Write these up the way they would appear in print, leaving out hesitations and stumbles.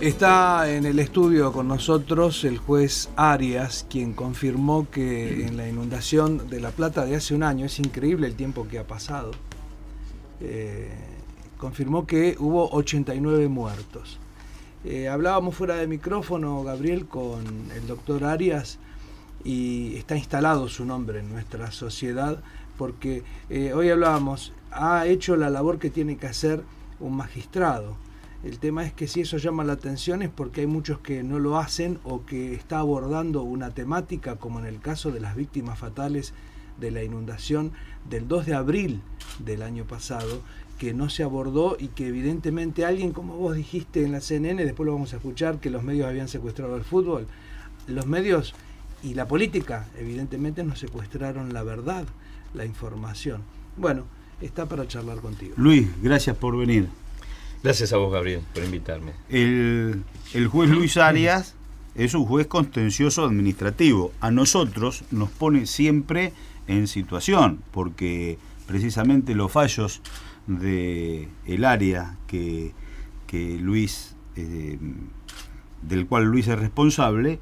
Está en el estudio con nosotros el juez Arias, quien confirmó que en la inundación de La Plata de hace un año, es increíble el tiempo que ha pasado, confirmó que hubo 89 muertos. Hablábamos fuera de micrófono, Gabriel, con el doctor Arias, y está instalado su nombre en nuestra sociedad, porque hoy hablábamos, ha hecho la labor que tiene que hacer un magistrado. El tema es que si eso llama la atención es porque hay muchos que no lo hacen o que está abordando una temática, como en el caso de las víctimas fatales de la inundación del 2 de abril del año pasado, que no se abordó y que evidentemente alguien, como vos dijiste en la CNN, después lo vamos a escuchar, que los medios habían secuestrado el fútbol. Los medios y la política evidentemente nos secuestraron la verdad, la información. Bueno, está para charlar contigo. Luis, gracias por venir. Gracias a vos, Gabriel, por invitarme. El juez Luis Arias es un juez contencioso administrativo. A nosotros nos pone siempre en situación, porque precisamente los fallos del área que Luis, del cual Luis es responsable,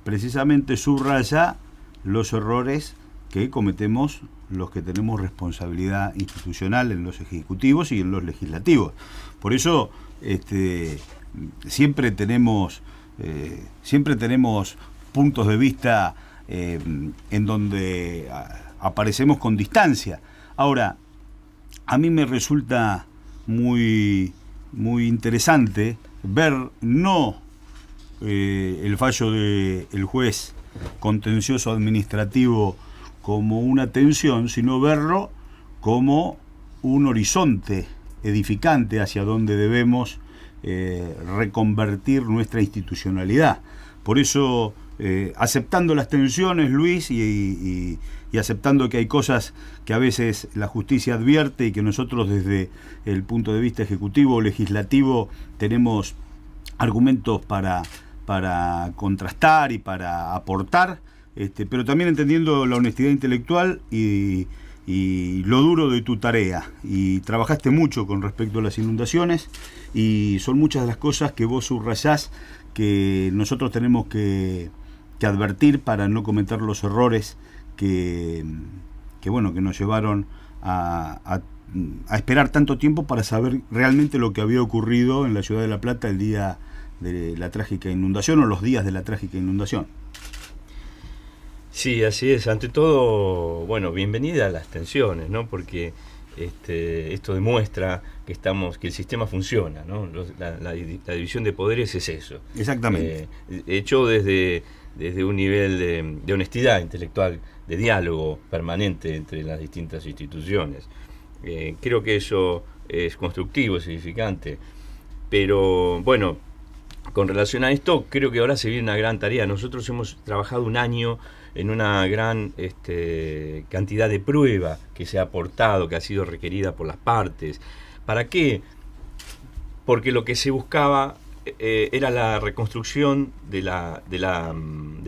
precisamente subraya los errores que cometemos los que tenemos responsabilidad institucional en los ejecutivos y en los legislativos. Por eso siempre tenemos puntos de vista en donde aparecemos con distancia. Ahora, a mí me resulta muy interesante ver no el fallo del juez contencioso administrativo como una tensión, sino verlo como un horizonte edificante hacia donde debemos reconvertir nuestra institucionalidad. Por eso, aceptando las tensiones, Luis, y aceptando que hay cosas que a veces la justicia advierte y que nosotros desde el punto de vista ejecutivo o legislativo tenemos argumentos para contrastar y para aportar, pero también entendiendo la honestidad intelectual y lo duro de tu tarea. Y trabajaste mucho con respecto a las inundaciones y son muchas de las cosas que vos subrayás que nosotros tenemos que advertir para no cometer los errores que nos llevaron a esperar tanto tiempo para saber realmente lo que había ocurrido en la ciudad de La Plata el día de la trágica inundación o los días de la trágica inundación. Sí, así es. Ante todo, bienvenida a las tensiones, ¿no? Porque esto demuestra que el sistema funciona, ¿no? La división de poderes es eso. Exactamente. Hecho desde un nivel de honestidad intelectual, de diálogo permanente entre las distintas instituciones. Creo que eso es constructivo, es edificante. Pero, con relación a esto, creo que ahora se viene una gran tarea. Nosotros hemos trabajado un año en una gran cantidad de prueba que se ha aportado, que ha sido requerida por las partes. ¿Para qué? Porque lo que se buscaba era la reconstrucción de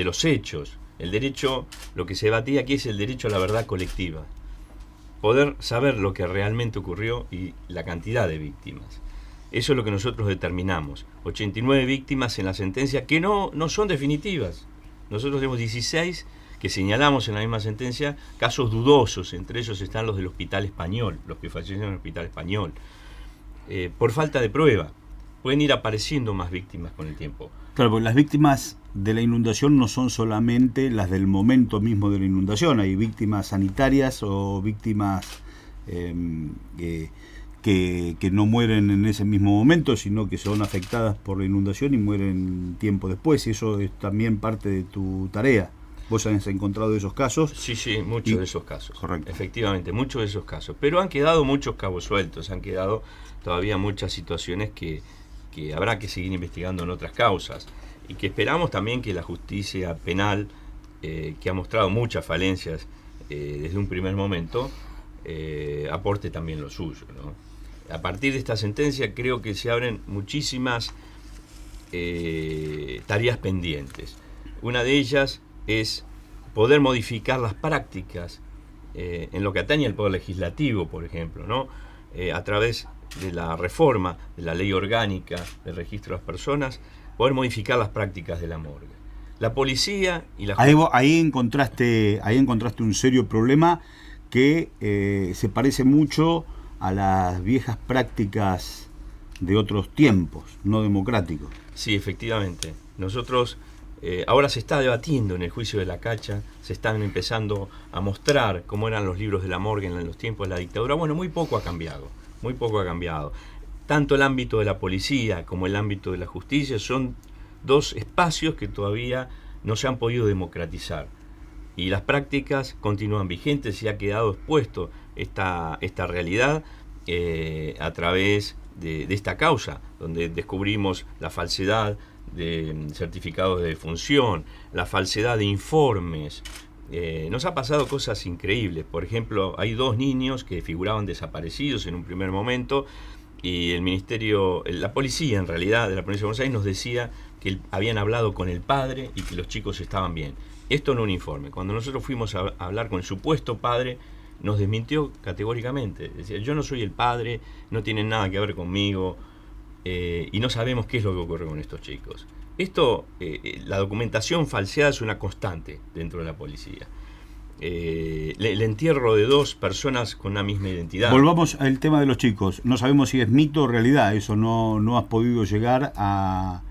los hechos. El derecho, lo que se debatía aquí es el derecho a la verdad colectiva. Poder saber lo que realmente ocurrió y la cantidad de víctimas. Eso es lo que nosotros determinamos. 89 víctimas en la sentencia que no son definitivas. Nosotros tenemos 16 que señalamos en la misma sentencia, casos dudosos, entre ellos están los del Hospital Español, los que fallecieron en el Hospital Español, por falta de prueba. Pueden ir apareciendo más víctimas con el tiempo. Claro, porque las víctimas de la inundación no son solamente las del momento mismo de la inundación, hay víctimas sanitarias o víctimas que no mueren en ese mismo momento, sino que son afectadas por la inundación y mueren tiempo después, y eso es también parte de tu tarea. ¿Vos has encontrado esos casos? Sí, muchos de esos casos. Correcto. Efectivamente, muchos de esos casos. Pero han quedado muchos cabos sueltos, han quedado todavía muchas situaciones que habrá que seguir investigando en otras causas. Y que esperamos también que la justicia penal, que ha mostrado muchas falencias desde un primer momento, aporte también lo suyo, ¿no? A partir de esta sentencia creo que se abren muchísimas tareas pendientes. Una de ellas es poder modificar las prácticas en lo que atañe al Poder Legislativo, por ejemplo, ¿no? A través de la reforma de la ley orgánica del registro de las personas, poder modificar las prácticas de la morgue. La policía y la ahí encontraste un serio problema que se parece mucho a las viejas prácticas de otros tiempos, no democráticos. Sí, efectivamente. Nosotros, ahora se está debatiendo en el juicio de la Cacha, se están empezando a mostrar cómo eran los libros de la morgue en los tiempos de la dictadura. Bueno, muy poco ha cambiado. Tanto el ámbito de la policía como el ámbito de la justicia son dos espacios que todavía no se han podido democratizar. Y las prácticas continúan vigentes y ha quedado expuesto esta realidad a través de esta causa, donde descubrimos la falsedad de certificados de defunción, la falsedad de informes. Nos ha pasado cosas increíbles. Por ejemplo, hay 2 niños que figuraban desaparecidos en un primer momento y el ministerio, la policía en realidad de la provincia de Buenos Aires nos decía que habían hablado con el padre y que los chicos estaban bien. Esto no es un informe. Cuando nosotros fuimos a hablar con el supuesto padre, nos desmintió categóricamente. Decía, yo no soy el padre, no tienen nada que ver conmigo y no sabemos qué es lo que ocurre con estos chicos. Esto, la documentación falseada es una constante dentro de la policía. El entierro de 2 personas con una misma identidad. Volvamos al tema de los chicos. No sabemos si es mito o realidad. Eso no has podido llegar a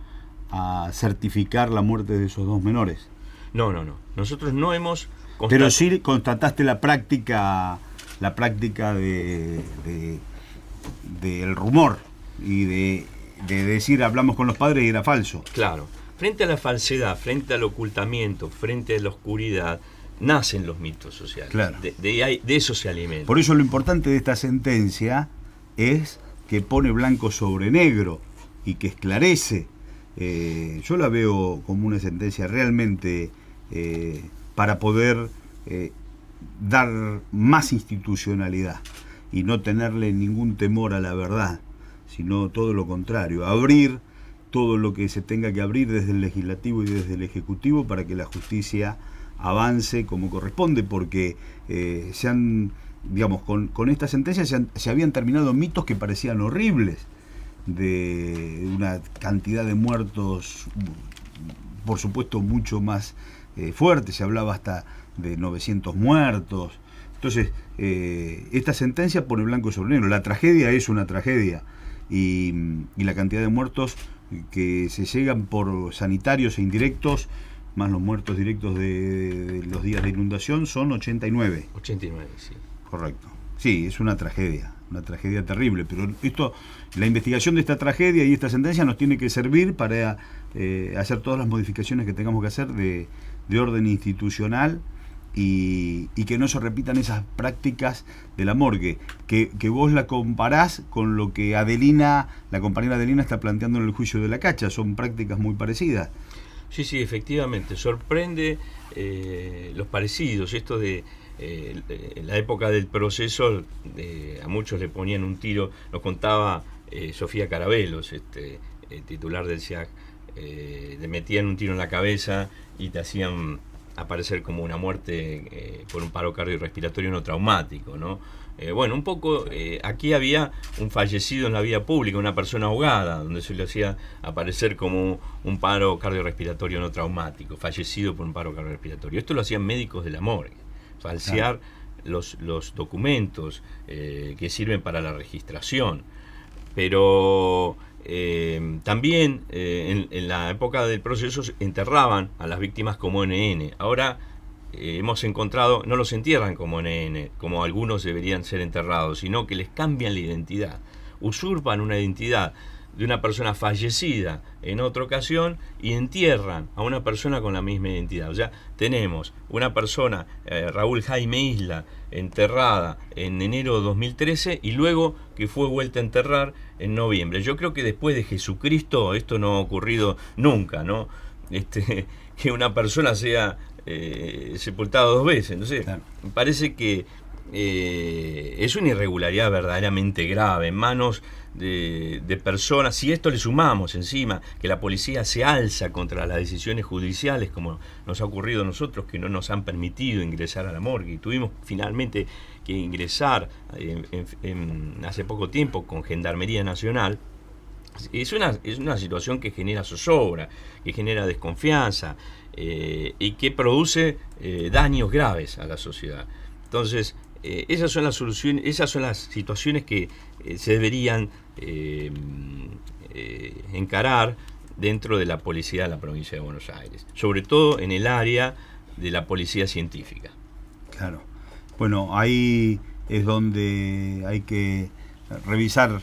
certificar la muerte de esos 2 menores. No. Nosotros no hemos constatado. Pero sí constataste la práctica del rumor y de decir hablamos con los padres y era falso. Claro. Frente a la falsedad, frente al ocultamiento, frente a la oscuridad, nacen los mitos sociales. Claro. De eso se alimenta. Por eso lo importante de esta sentencia es que pone blanco sobre negro y que esclarece. Yo la veo como una sentencia realmente para poder dar más institucionalidad y no tenerle ningún temor a la verdad, sino todo lo contrario, abrir todo lo que se tenga que abrir desde el legislativo y desde el ejecutivo para que la justicia avance como corresponde, porque con esta sentencia se habían terminado mitos que parecían horribles, de una cantidad de muertos, por supuesto, mucho más fuerte. Se hablaba hasta de 900 muertos. Entonces, esta sentencia pone blanco sobre negro. La tragedia es una tragedia y la cantidad de muertos que se llegan por sanitarios e indirectos, más los muertos directos de los días de inundación, son 89. 89, sí. Correcto. Sí, es una tragedia terrible, pero la investigación de esta tragedia y esta sentencia nos tiene que servir para hacer todas las modificaciones que tengamos que hacer de orden institucional y que no se repitan esas prácticas de la morgue, que vos la comparás con lo que la compañera Adelina está planteando en el juicio de la Cacha. Son prácticas muy parecidas. Sí, efectivamente, sorprende los parecidos. Esto de en la época del proceso a muchos le ponían un tiro, nos contaba Sofía Carabelos, titular del SIAC, le metían un tiro en la cabeza y te hacían aparecer como una muerte por un paro cardiorrespiratorio no traumático, ¿no? Un poco, aquí había un fallecido en la vía pública, una persona ahogada, donde se le hacía aparecer como un paro cardiorrespiratorio no traumático, fallecido por un paro cardiorrespiratorio. Esto lo hacían médicos de la morgue, falsear los documentos que sirven para la registración. Pero también en la época del proceso enterraban a las víctimas como NN. Ahora hemos encontrado, no los entierran como NN, como algunos deberían ser enterrados, sino que les cambian la identidad, usurpan una identidad de una persona fallecida en otra ocasión y entierran a una persona con la misma identidad. O sea, tenemos una persona, Raúl Jaime Isla, enterrada en enero de 2013 y luego que fue vuelta a enterrar en noviembre. Yo creo que después de Jesucristo esto no ha ocurrido nunca, ¿no? Que una persona sea sepultada 2 veces. Entonces, claro, me parece que es una irregularidad verdaderamente grave en manos de personas. Si esto le sumamos encima que la policía se alza contra las decisiones judiciales, como nos ha ocurrido a nosotros, que no nos han permitido ingresar a la morgue, y tuvimos finalmente que ingresar hace poco tiempo con Gendarmería Nacional, es una situación que genera zozobra, que genera desconfianza, y que produce daños graves a la sociedad. Entonces, esas son las soluciones, esas son las situaciones que se deberían encarar dentro de la policía de la provincia de Buenos Aires, sobre todo en el área de la policía científica. Claro. Bueno, ahí es donde hay que revisar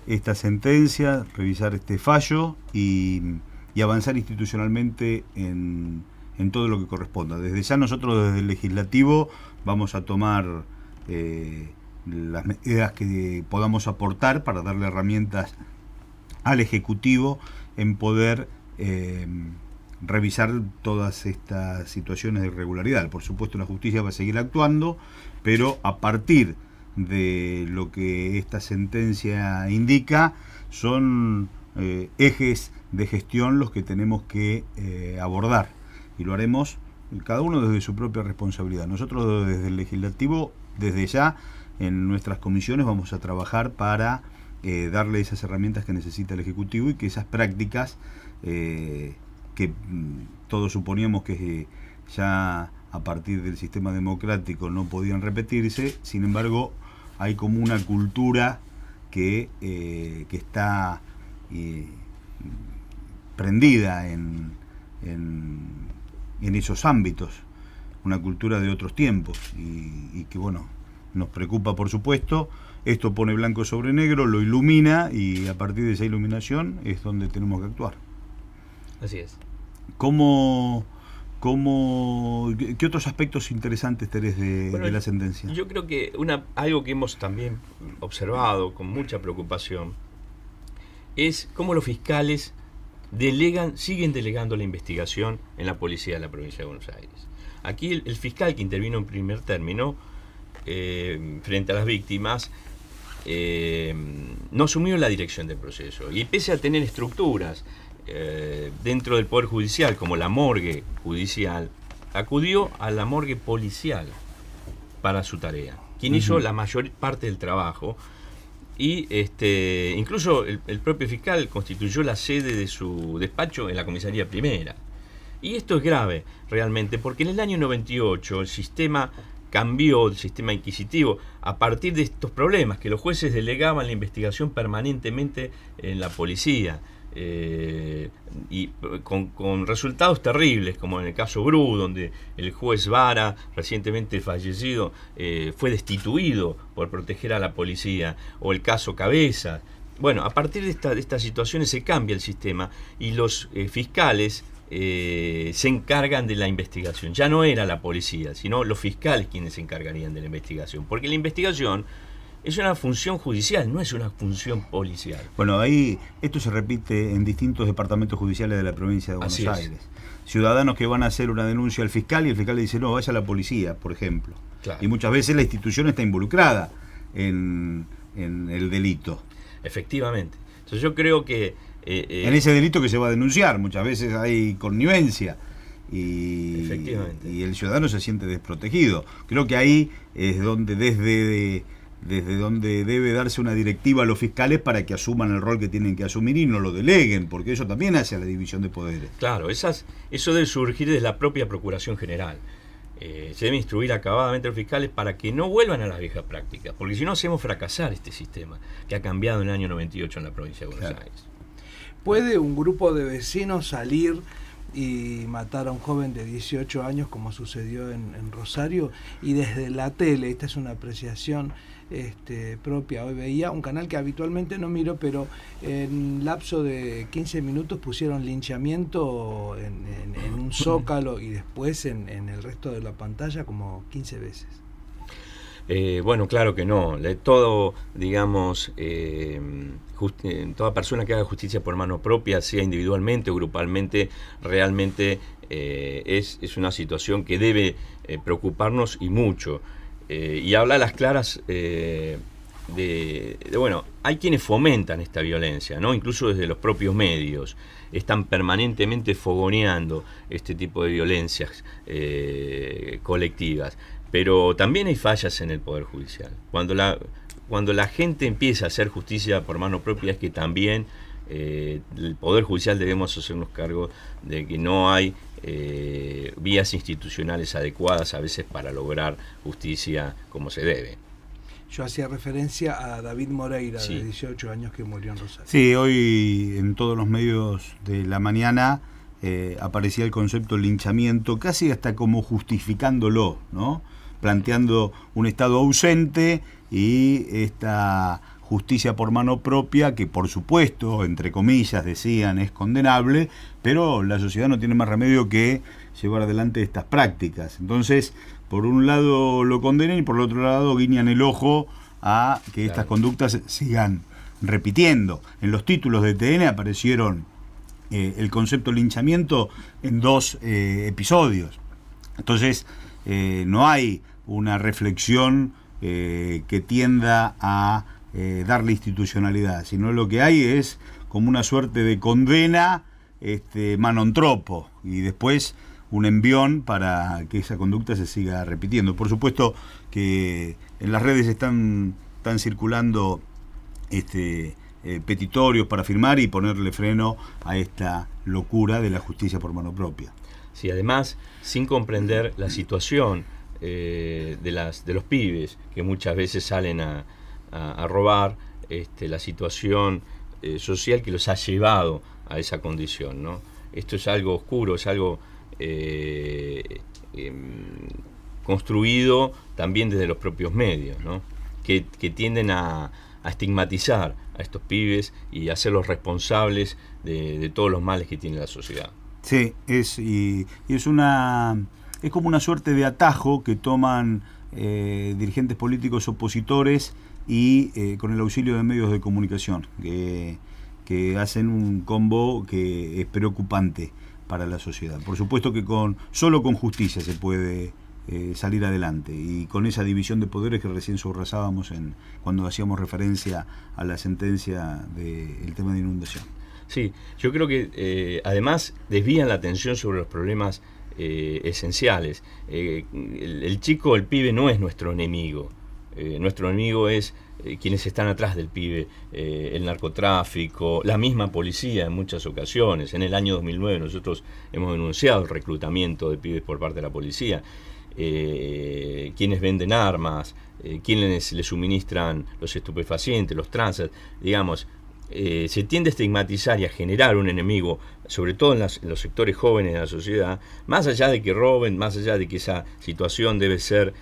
esta sentencia, revisar este fallo y avanzar institucionalmente en todo lo que corresponda. Desde ya nosotros, desde el Legislativo, vamos a tomar las medidas que podamos aportar para darle herramientas al Ejecutivo en poder revisar todas estas situaciones de irregularidad. Por supuesto, la justicia va a seguir actuando, pero a partir de lo que esta sentencia indica, son ejes de gestión los que tenemos que abordar, y lo haremos cada uno desde su propia responsabilidad. Nosotros desde el Legislativo, desde ya, en nuestras comisiones vamos a trabajar para darle esas herramientas que necesita el Ejecutivo, y que esas prácticas que todos suponíamos que ya a partir del sistema democrático no podían repetirse. Sin embargo, hay como una cultura que está prendida en esos ámbitos, una cultura de otros tiempos, y que, bueno, nos preocupa, por supuesto. Esto pone blanco sobre negro, lo ilumina, y a partir de esa iluminación es donde tenemos que actuar. Así es. ¿Qué otros aspectos interesantes tenés de la sentencia? Yo creo que algo que hemos también observado con mucha preocupación es cómo los fiscales siguen delegando la investigación en la policía de la provincia de Buenos Aires. Aquí el fiscal que intervino en primer término frente a las víctimas no asumió la dirección del proceso, y pese a tener estructuras dentro del Poder Judicial, como la morgue judicial, acudió a la morgue policial para su tarea, quien hizo la mayor parte del trabajo, y incluso el propio fiscal constituyó la sede de su despacho en la comisaría primera. Y esto es grave realmente, porque en el año 98 el sistema cambió, el sistema inquisitivo, a partir de estos problemas, que los jueces delegaban la investigación permanentemente en la policía, y con resultados terribles, como en el caso Bru, donde el juez Vara, recientemente fallecido, fue destituido por proteger a la policía, o el caso Cabeza. Bueno, a partir de estas situaciones se cambia el sistema, y los fiscales se encargan de la investigación. Ya no era la policía, sino los fiscales quienes se encargarían de la investigación, porque la investigación es una función judicial, no es una función policial. Bueno, ahí esto se repite en distintos departamentos judiciales de la provincia de Buenos Aires. Ciudadanos que van a hacer una denuncia al fiscal, y el fiscal le dice, no, vaya a la policía, por ejemplo. Claro. Y muchas veces la institución está involucrada en el delito. Efectivamente. Entonces yo creo que en ese delito que se va a denunciar, muchas veces hay connivencia, y el ciudadano se siente desprotegido. Creo que ahí es donde desde donde debe darse una directiva a los fiscales para que asuman el rol que tienen que asumir y no lo deleguen, porque eso también hace a la división de poderes. Claro, eso debe surgir desde la propia Procuración General. Se debe instruir acabadamente a los fiscales para que no vuelvan a las viejas prácticas, porque si no hacemos fracasar este sistema que ha cambiado en el año 98 en la provincia de Buenos Aires. ¿Puede un grupo de vecinos salir y matar a un joven de 18 años, como sucedió en Rosario? Y desde la tele, esta es una apreciación propia, hoy veía un canal que habitualmente no miro, pero en lapso de 15 minutos pusieron linchamiento en un zócalo, y después en el resto de la pantalla como 15 veces. Bueno, claro que no. Todo, digamos, toda persona que haga justicia por mano propia, sea individualmente o grupalmente, realmente es una situación que debe preocuparnos, y mucho. y habla a las claras bueno, hay quienes fomentan esta violencia, ¿no? Incluso desde los propios medios están permanentemente fogoneando este tipo de violencias colectivas, pero también hay fallas en el Poder Judicial. Cuando la gente empieza a hacer justicia por mano propia, es que también el Poder Judicial debemos hacernos cargo de que no hay vías institucionales adecuadas a veces para lograr justicia como se debe. Yo hacía referencia a David Moreira, Sí. de 18 años, que murió en Rosario. Sí, hoy en todos los medios de la mañana aparecía el concepto linchamiento, casi hasta como justificándolo, ¿no? Planteando un Estado ausente y esta justicia por mano propia, que por supuesto, entre comillas, decían, es condenable, pero la sociedad no tiene más remedio que llevar adelante estas prácticas. Entonces, por un lado lo condenan y por el otro lado guiñan el ojo a que estas conductas se sigan repitiendo. En los títulos de TN aparecieron el concepto linchamiento en 2 episodios. Entonces, no hay una reflexión que tienda a darle institucionalidad, sino lo que hay es como una suerte de condena manontropo y después un envión para que esa conducta se siga repitiendo. Por supuesto que en las redes están circulando petitorios para firmar y ponerle freno a esta locura de la justicia por mano propia. Sí, además, sin comprender la situación de los pibes que muchas veces salen a robar, la situación social que los ha llevado a esa condición, ¿no? Esto es algo oscuro, es algo construido también desde los propios medios, ¿no? que tienden a estigmatizar a estos pibes y a hacerlos responsables de todos los males que tiene la sociedad. Sí, es como una suerte de atajo que toman dirigentes políticos opositores y con el auxilio de medios de comunicación, que hacen un combo que es preocupante para la sociedad. Por supuesto que solo con justicia se puede salir adelante, y con esa división de poderes que recién subrazábamos cuando hacíamos referencia a la sentencia del tema de inundación. Sí, yo creo que además desvían la atención sobre los problemas esenciales. El pibe no es nuestro enemigo. Nuestro enemigo es quienes están atrás del pibe, el narcotráfico, la misma policía en muchas ocasiones. En el año 2009 nosotros hemos denunciado el reclutamiento de pibes por parte de la policía, quienes venden armas, quienes le suministran los estupefacientes, los tranzas, digamos. Se tiende a estigmatizar y a generar un enemigo, sobre todo en los sectores jóvenes de la sociedad, más allá de que roben, más allá de que esa situación debe ser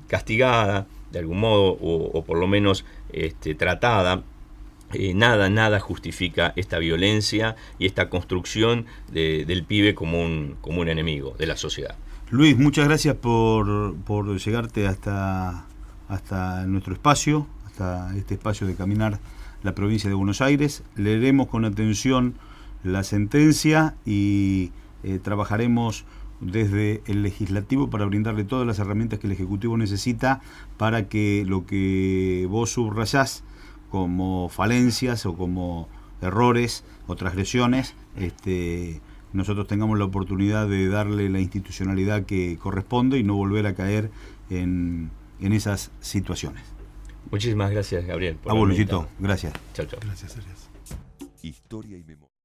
castigada de algún modo o por lo menos tratada. Nada justifica esta violencia y esta construcción del pibe como un enemigo de la sociedad. Luis, muchas gracias por llegarte hasta nuestro espacio, hasta este espacio de Caminar la provincia de Buenos Aires. Leeremos con atención la sentencia y trabajaremos desde el legislativo para brindarle todas las herramientas que el Ejecutivo necesita para que lo que vos subrayás como falencias o como errores o transgresiones, nosotros tengamos la oportunidad de darle la institucionalidad que corresponde y no volver a caer en esas situaciones. Muchísimas gracias, Gabriel. A vos, Luisito. Gracias. Chao, chao. Gracias, Arias. Historia y memoria.